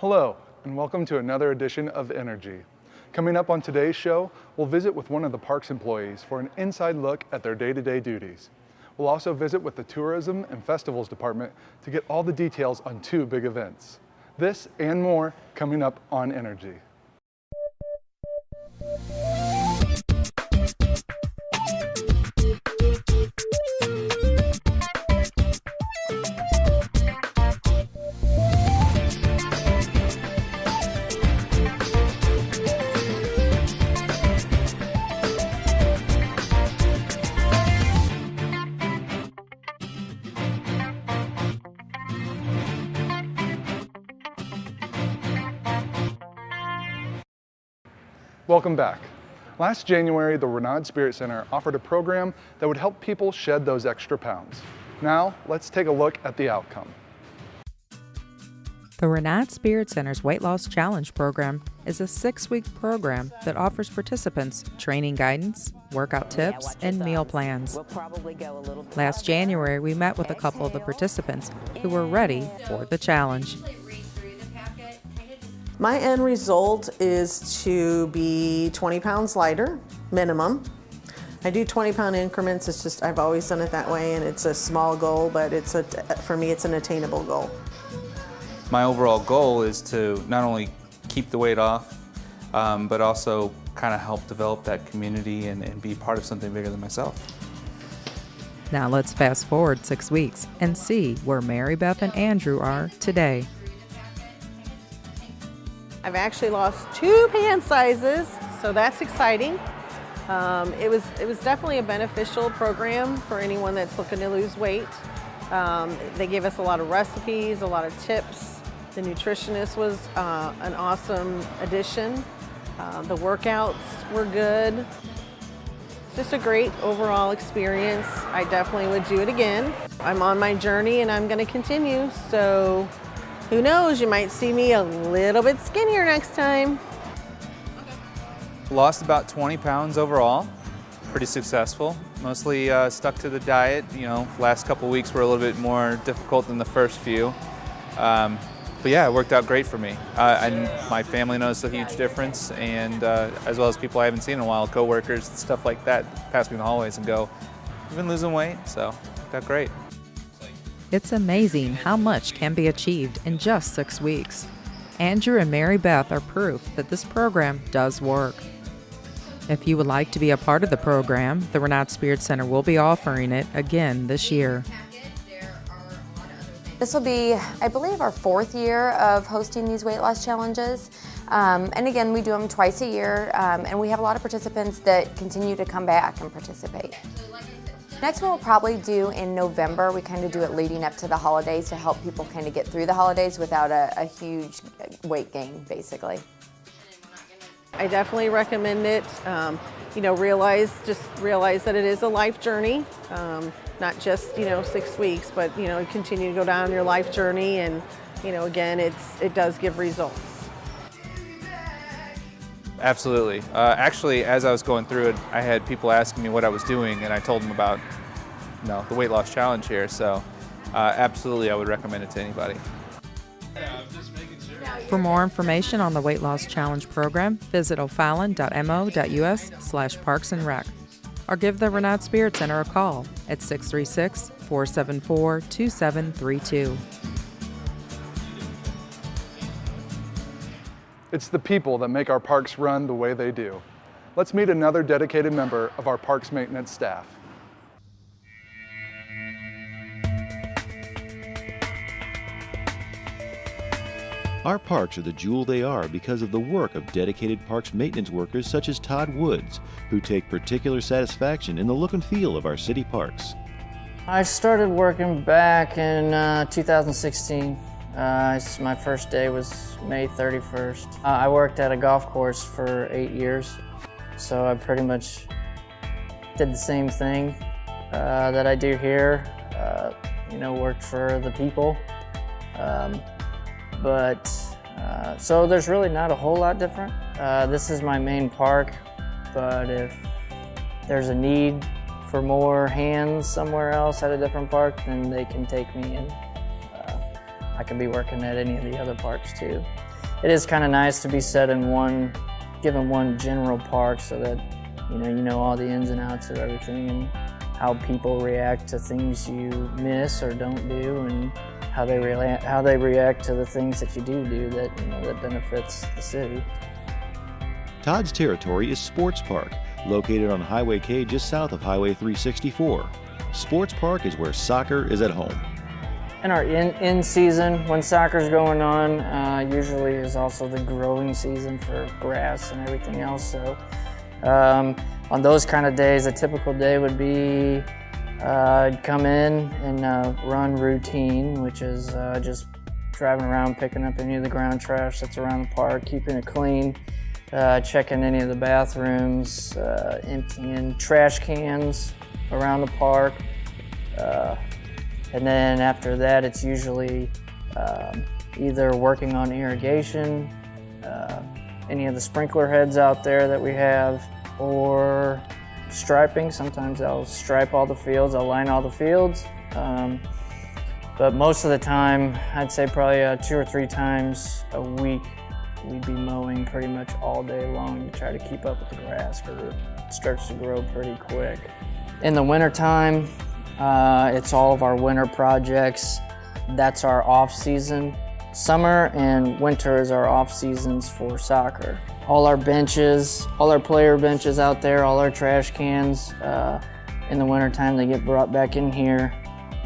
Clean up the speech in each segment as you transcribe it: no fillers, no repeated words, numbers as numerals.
Hello, and welcome to another edition of Energy. Coming up on today's show, we'll visit with one of the park's employees for an inside look at their day-to-day duties. We'll also visit with the Tourism and Festivals Department to get all the details on two big events. This and more coming up on Energy. Welcome back. Last January, the Renaud Spirit Center offered a program that would help people shed those extra pounds. Now, let's take a look at the outcome. The Renaud Spirit Center's Weight Loss Challenge program is a 6-week program that offers participants training guidance, workout tips, and meal plans. Last January, we met with a couple of the participants who were ready for the challenge. My end result is to be 20 pounds lighter, minimum. I do 20-pound increments. It's just, I've always done it that way, and it's a small goal, but for me, it's an attainable goal. My overall goal is to not only keep the weight off, but also kind of help develop that community and be part of something bigger than myself. Now let's fast forward 6 weeks and see where Mary Beth and Andrew are today. I've actually lost 2 pant sizes, so that's exciting. It was definitely a beneficial program for anyone that's looking to lose weight. They gave us a lot of recipes, a lot of tips. The nutritionist was an awesome addition. The workouts were good. Just a great overall experience. I definitely would do it again. I'm on my journey and I'm going to continue, so who knows, you might see me a little bit skinnier next time. Lost about 20 pounds overall, pretty successful. Mostly stuck to the diet. You know, last couple weeks were a little bit more difficult than the first few. But yeah, it worked out great for me. And my family noticed a huge difference, and as well as people I haven't seen in a while, coworkers and stuff like that, pass me in the hallways and go, "You've been losing weight?" So it worked out great. It's amazing how much can be achieved in just 6 weeks. Andrew and Mary Beth are proof that this program does work. If you would like to be a part of the program, the Renaud Spirit Center will be offering it again this year. This will be, I believe, our 4th year of hosting these weight loss challenges. And again, we do them twice a year, and we have a lot of participants that continue to come back and participate. Next one we'll probably do in November. We kind of do it leading up to the holidays to help people kind of get through the holidays without a huge weight gain, basically. I definitely recommend it. You know, realize that it is a life journey, not just 6 weeks, but continue to go down your life journey, and again, it does give results. Absolutely. Actually, as I was going through it, I had people asking me what I was doing, and I told them about the weight loss challenge here. So absolutely, I would recommend it to anybody. For more information on the Weight Loss Challenge program, visit o'fallon.mo.us/parksandrec or give the Renaud Spirit Center a call at 636-474-2732. It's the people that make our parks run the way they do. Let's meet another dedicated member of our parks maintenance staff. Our parks are the jewel they are because of the work of dedicated parks maintenance workers such as Todd Woods, who take particular satisfaction in the look and feel of our city parks. I started working back in 2016. My first day was May 31st. I worked at a golf course for 8 years, so I pretty much did the same thing that I do here, worked for the people. So there's really not a whole lot different. This is my main park, but if there's a need for more hands somewhere else at a different park, then they can take me, and I can be working at any of the other parks too. it is kind of nice to be set in given one general park so that you know all the ins and outs of everything and how people react to things you miss or don't do, and how they react to the things that you do that that benefits the city. Todd's territory is Sports Park, located on Highway K just south of Highway 364. Sports Park is where soccer is at home. In our in season, when soccer's going on, usually is also the growing season for grass and everything else. So on those kind of days, a typical day would be I'd come in and run routine, which is just driving around, picking up any of the ground trash that's around the park, keeping it clean, checking any of the bathrooms, emptying trash cans around the park. And then after that, it's usually either working on irrigation, any of the sprinkler heads out there that we have, or striping. Sometimes I'll stripe all the fields, I'll line all the fields. But most of the time, I'd say probably 2 or 3 times a week, we'd be mowing pretty much all day long to try to keep up with the grass because it starts to grow pretty quick. In the wintertime, it's all of our winter projects. That's our off season. Summer and winter is our off seasons for soccer. All our benches, all our player benches out there, all our trash cans, in the wintertime they get brought back in here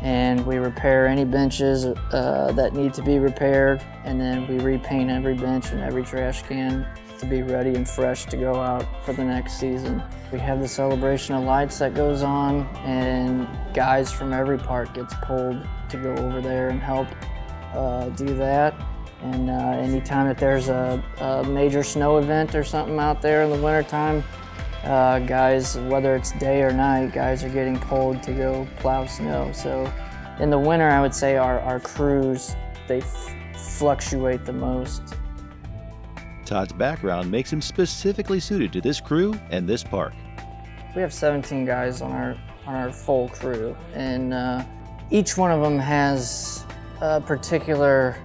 and we repair any benches that need to be repaired, and then we repaint every bench and every trash can to be ready and fresh to go out for the next season. We have the celebration of lights that goes on, and guys from every park gets pulled to go over there and help do that. And anytime that there's a major snow event or something out there in the wintertime, guys, whether it's day or night, guys are getting pulled to go plow snow. So in the winter, I would say our crews, they fluctuate the most. Todd's background makes him specifically suited to this crew and this park. We have 17 guys on our full crew, and each one of them has a particular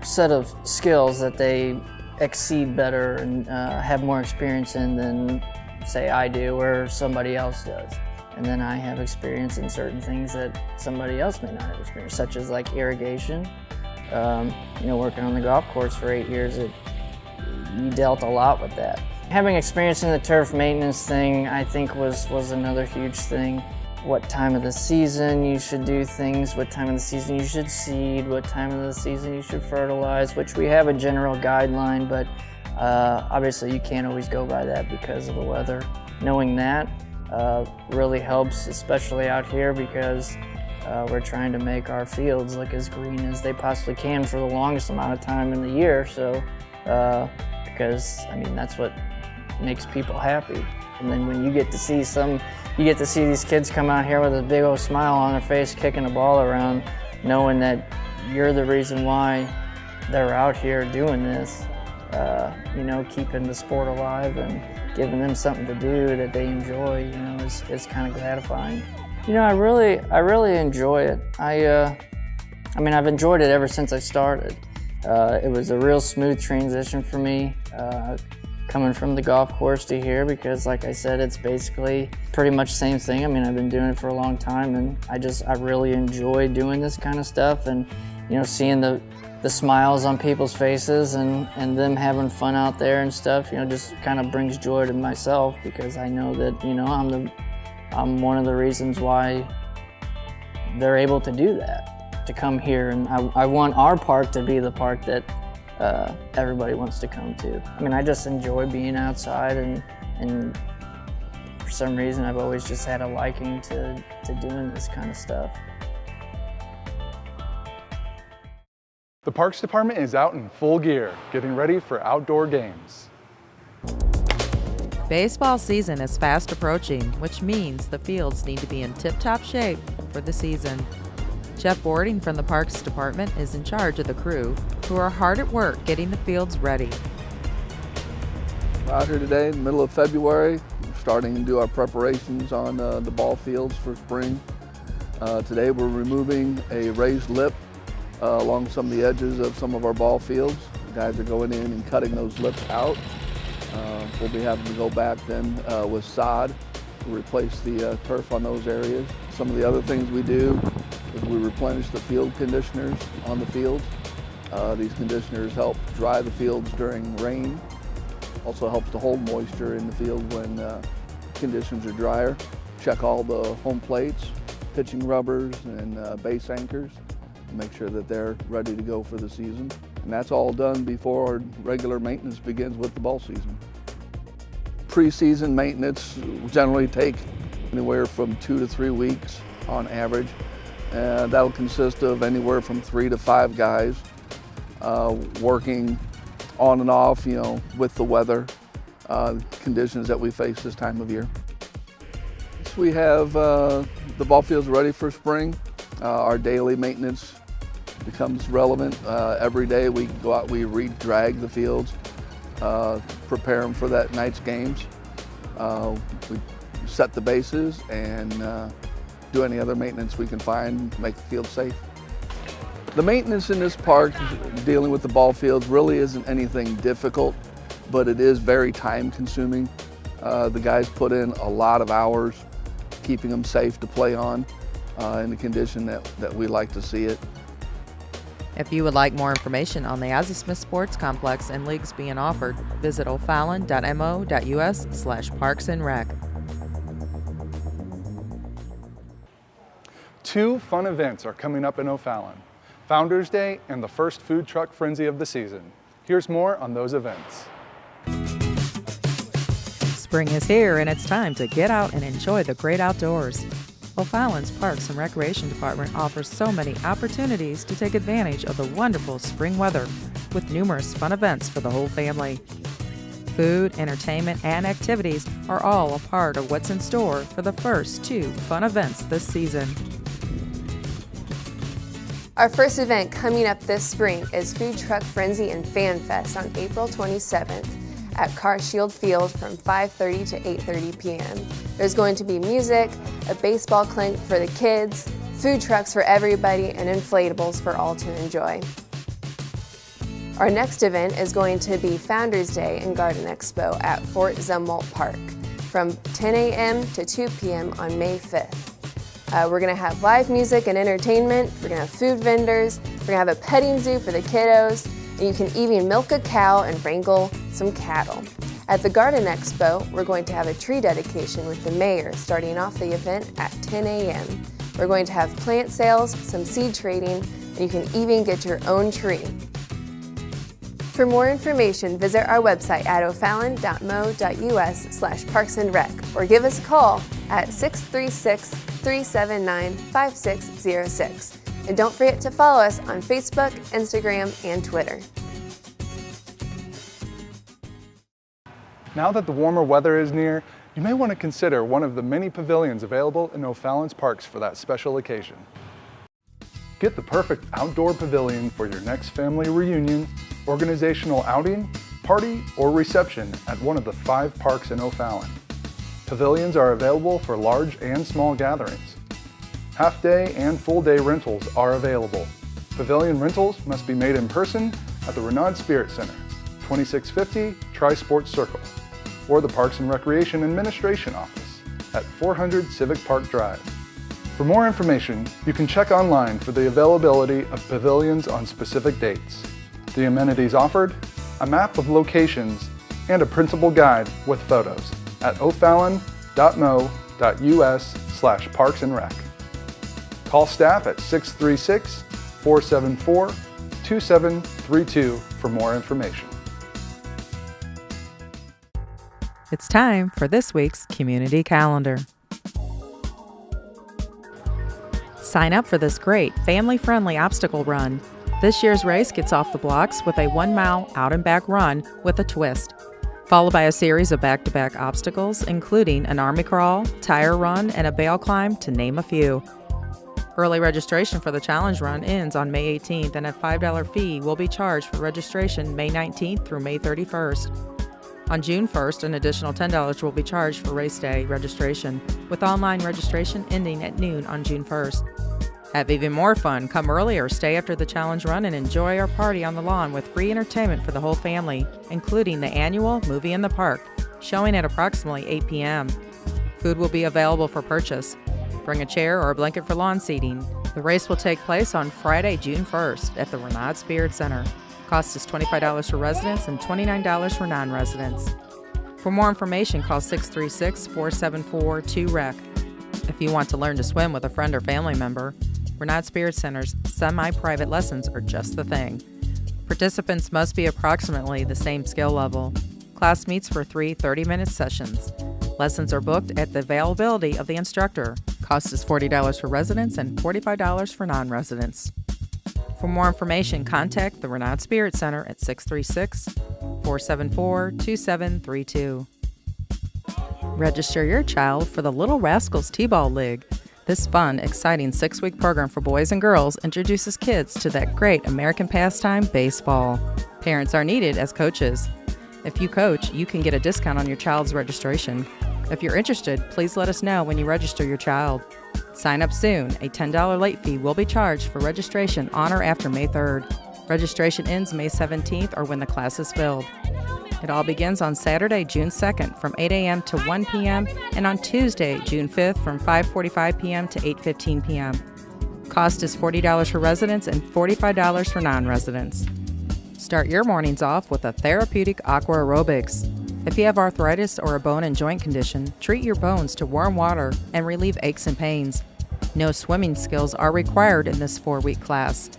set of skills that they exceed better and have more experience in than, say, I do or somebody else does. And then I have experience in certain things that somebody else may not have experience, such as like irrigation. Working on the golf course for 8 years, you dealt a lot with that. Having experience in the turf maintenance thing, I think was another huge thing. What time of the season you should do things, what time of the season you should seed, what time of the season you should fertilize, which we have a general guideline, but obviously you can't always go by that because of the weather. Knowing that really helps, especially out here, because we're trying to make our fields look as green as they possibly can for the longest amount of time in the year. So, because that's what makes people happy. And then when you get to see these kids come out here with a big old smile on their face, kicking the ball around, knowing that you're the reason why they're out here doing this, keeping the sport alive and giving them something to do that they enjoy, is kind of gratifying. I really enjoy it. I've enjoyed it ever since I started. It was a real smooth transition for me, coming from the golf course to here, because like I said, it's basically pretty much the same thing. I've been doing it for a long time, and I really enjoy doing this kind of stuff, and seeing the smiles on people's faces and them having fun out there and stuff, just kind of brings joy to myself, because I know that, I'm one of the reasons why they're able to do that, to come here. And I want our park to be the park that everybody wants to come to. I just enjoy being outside, and for some reason I've always just had a liking to doing this kind of stuff. The Parks Department is out in full gear, getting ready for outdoor games. Baseball season is fast approaching, which means the fields need to be in tip-top shape for the season. Jeff Boarding from the Parks Department is in charge of the crew, who are hard at work getting the fields ready. We're out here today in the middle of February, starting to do our preparations on the ball fields for spring. Today we're removing a raised lip along some of the edges of some of our ball fields. The guys are going in and cutting those lips out. We'll be having to go back then with sod to replace the turf on those areas. Some of the other things we do is we replenish the field conditioners on the fields. These conditioners help dry the fields during rain. Also helps to hold moisture in the field when conditions are drier. Check all the home plates, pitching rubbers, and base anchors to make sure that they're ready to go for the season. And that's all done before regular maintenance begins with the ball season. Pre-season maintenance generally take anywhere from 2 to 3 weeks on average. That'll consist of anywhere from 3 to 5 guys working on and off, with the weather conditions that we face this time of year. So we have the ball fields ready for spring. Our daily maintenance becomes relevant. Every day we go out, we re-drag the fields, prepare them for that night's games. We set the bases and do any other maintenance we can find, make the field safe. The maintenance in this park, dealing with the ball fields, really isn't anything difficult, but it is very time consuming. The guys put in a lot of hours keeping them safe to play on in the condition that we like to see it. If you would like more information on the Asa Smith Sports Complex and leagues being offered, visit o'fallon.mo.us/parksandrec. 2 fun events are coming up in O'Fallon: Founders Day and the first food truck frenzy of the season. Here's more on those events. Spring is here and it's time to get out and enjoy the great outdoors. O'Fallon's Parks and Recreation Department offers so many opportunities to take advantage of the wonderful spring weather with numerous fun events for the whole family. Food, entertainment, and activities are all a part of what's in store for the first 2 fun events this season. Our first event coming up this spring is Food Truck Frenzy and Fan Fest on April 27th at Car Shield Field from 5:30 to 8:30 p.m. There's going to be music, a baseball clink for the kids, food trucks for everybody, and inflatables for all to enjoy. Our next event is going to be Founders Day and Garden Expo at Fort Zumwalt Park from 10 a.m. to 2 p.m. on May 5th. We're going to have live music and entertainment, we're going to have food vendors, we're going to have a petting zoo for the kiddos, and you can even milk a cow and wrangle some cattle. At the Garden Expo, we're going to have a tree dedication with the mayor starting off the event at 10 a.m. We're going to have plant sales, some seed trading, and you can even get your own tree. For more information, visit our website at o'fallon.mo.us/parksandrec or give us a call at 636-379-5606. And don't forget to follow us on Facebook, Instagram, and Twitter. Now that the warmer weather is near, you may want to consider one of the many pavilions available in O'Fallon's parks for that special occasion. Get the perfect outdoor pavilion for your next family reunion, organizational outing, party, or reception at one of the 5 parks in O'Fallon. Pavilions are available for large and small gatherings. Half-day and full-day rentals are available. Pavilion rentals must be made in person at the Renaud Spirit Center, 2650 Tri-Sports Circle, or the Parks and Recreation Administration Office at 400 Civic Park Drive. For more information, you can check online for the availability of pavilions on specific dates, the amenities offered, a map of locations, and a printable guide with photos at o'fallon.mo.us/parksandrec. Call staff at 636-474-2732 for more information. It's time for this week's Community Calendar. Sign up for this great family-friendly obstacle run. This year's race gets off the blocks with a 1-mile out-and-back run with a twist, followed by a series of back-to-back obstacles, including an army crawl, tire run, and a bale climb, to name a few. Early registration for the challenge run ends on May 18th, and a $5 fee will be charged for registration May 19th through May 31st. On June 1st, an additional $10 will be charged for race day registration, with online registration ending at noon on June 1st. Have even more fun. Come early or stay after the challenge run and enjoy our party on the lawn with free entertainment for the whole family, including the annual Movie in the Park, showing at approximately 8 p.m. Food will be available for purchase. Bring a chair or a blanket for lawn seating. The race will take place on Friday, June 1st at the Renaud Spirit Center. Cost is $25 for residents and $29 for non-residents. For more information, call 636-474-2REC. If you want to learn to swim with a friend or family member, Renaud Spirit Center's semi-private lessons are just the thing. Participants must be approximately the same skill level. Class meets for 3 30-minute sessions. Lessons are booked at the availability of the instructor. Cost is $40 for residents and $45 for non-residents. For more information, contact the Renaud Spirit Center at 636-474-2732. Register your child for the Little Rascals T-Ball League. This fun, exciting 6-week program for boys and girls introduces kids to that great American pastime, baseball. Parents are needed as coaches. If you coach, you can get a discount on your child's registration. If you're interested, please let us know when you register your child. Sign up soon. A $10 late fee will be charged for registration on or after May 3rd. Registration ends May 17th or when the class is filled. It all begins on Saturday, June 2nd from 8 a.m. to 1 p.m. and on Tuesday, June 5th from 5:45 p.m. to 8:15 p.m. Cost is $40 for residents and $45 for non-residents. Start your mornings off with a therapeutic aqua aerobics. If you have arthritis or a bone and joint condition, treat your bones to warm water and relieve aches and pains. No swimming skills are required in this 4-week class.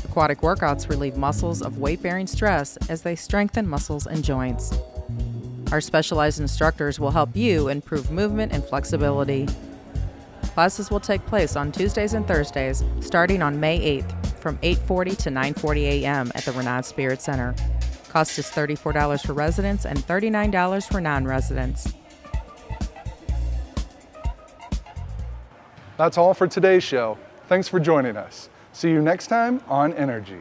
Aquatic workouts relieve muscles of weight-bearing stress as they strengthen muscles and joints. Our specialized instructors will help you improve movement and flexibility. Classes will take place on Tuesdays and Thursdays starting on May 8th from 8:40 to 9:40 a.m. at the Renaud Spirit Center. Cost is $34 for residents and $39 for non-residents. That's all for today's show. Thanks for joining us. See you next time on Energy.